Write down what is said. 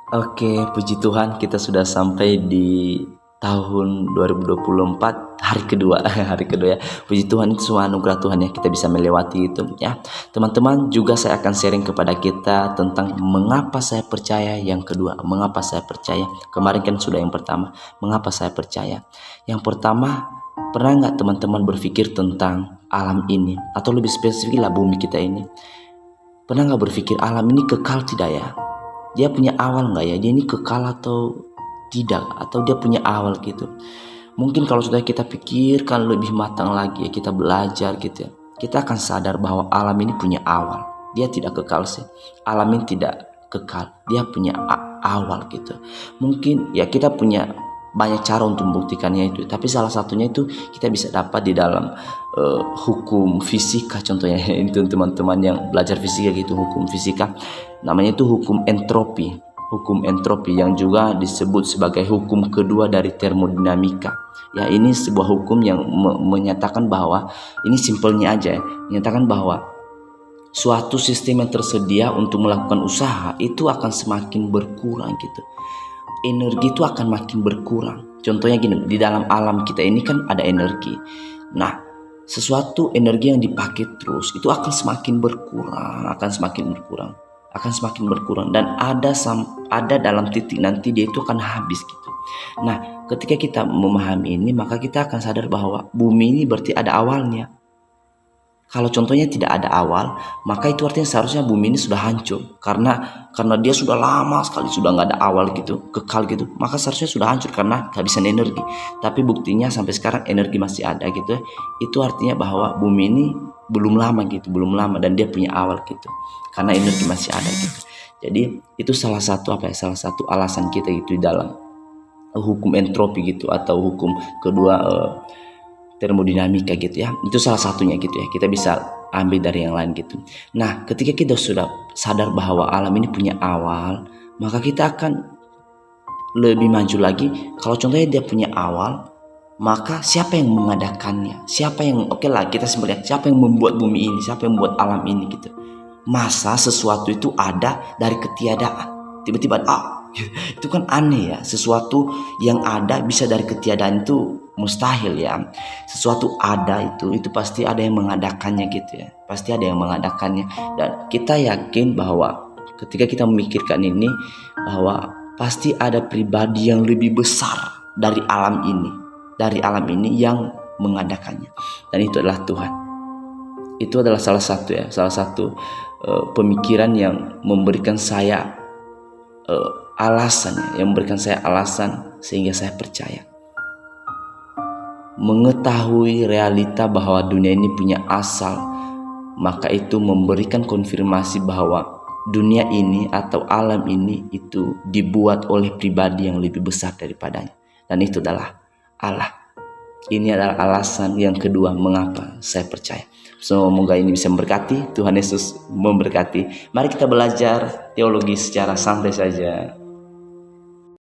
Oke, puji Tuhan kita sudah sampai di tahun 2024 hari kedua hari kedua ya. Puji Tuhan, itu semua anugerah Tuhan ya, kita bisa melewati itu ya. Teman-teman, juga saya akan sharing kepada kita tentang mengapa saya percaya. Yang kedua, mengapa saya percaya. Kemarin kan sudah yang pertama, mengapa saya percaya. Yang pertama, pernah nggak teman-teman berpikir tentang alam ini, atau lebih spesifik lah bumi kita ini? Pernah nggak berpikir alam ini kekal tidak ya? Dia punya awal nggak ya? Dia ini kekal atau tidak? Atau dia punya awal gitu? Mungkin kalau sudah kita pikirkan lebih matang lagi ya, kita belajar gitu ya, kita akan sadar bahwa alam ini punya awal. Dia tidak kekal sih. Alam ini tidak kekal. Dia punya awal gitu. Mungkin ya kita punya banyak cara untuk membuktikannya itu, tapi salah satunya itu kita bisa dapat di dalam hukum fisika contohnya. Itu teman-teman yang belajar fisika gitu, hukum fisika namanya itu hukum entropi yang juga disebut sebagai hukum kedua dari termodinamika ya. Ini sebuah hukum yang menyatakan bahwa, ini simpelnya aja ya, menyatakan bahwa suatu sistem yang tersedia untuk melakukan usaha itu akan semakin berkurang gitu. Energi itu akan makin berkurang. Contohnya gini, di dalam alam kita ini kan ada energi. Nah, sesuatu energi yang dipakai terus itu akan semakin berkurang, akan semakin berkurang dan ada dalam titik nanti dia itu akan habis gitu. Nah, ketika kita memahami ini, maka kita akan sadar bahwa bumi ini berarti ada awalnya. Kalau contohnya tidak ada awal, maka itu artinya seharusnya bumi ini sudah hancur. Karena dia sudah lama sekali sudah nggak ada awal gitu, kekal gitu. Maka seharusnya sudah hancur karena kehabisan energi. Tapi buktinya sampai sekarang energi masih ada gitu. Itu artinya bahwa bumi ini belum lama dan dia punya awal gitu. Karena energi masih ada gitu. Jadi itu salah satu alasan kita gitu dalam hukum entropi gitu, atau hukum kedua termodinamika gitu ya. Itu salah satunya gitu ya, kita bisa ambil dari yang lain gitu. Nah, ketika kita sudah sadar bahwa alam ini punya awal, maka kita akan lebih maju lagi. Kalau contohnya dia punya awal, maka siapa yang mengadakannya? Siapa yang, oke lah kita simpelnya, siapa yang membuat bumi ini, siapa yang membuat alam ini gitu. Masa sesuatu itu ada dari ketiadaan, tiba-tiba itu kan aneh ya. Sesuatu yang ada bisa dari ketiadaan itu mustahil ya. Sesuatu ada itu pasti ada yang mengadakannya gitu ya, pasti ada yang mengadakannya. Dan kita yakin bahwa ketika kita memikirkan ini, bahwa pasti ada pribadi yang lebih besar dari alam ini yang mengadakannya, dan itu adalah Tuhan. Itu adalah salah satu pemikiran yang memberikan saya alasan sehingga saya percaya. Mengetahui realita bahwa dunia ini punya asal, maka itu memberikan konfirmasi bahwa dunia ini atau alam ini itu dibuat oleh pribadi yang lebih besar daripadanya, dan itu adalah Allah. Ini adalah alasan yang kedua mengapa saya percaya. Semoga ini bisa memberkati. Tuhan Yesus memberkati. Mari kita belajar teologi secara santai saja.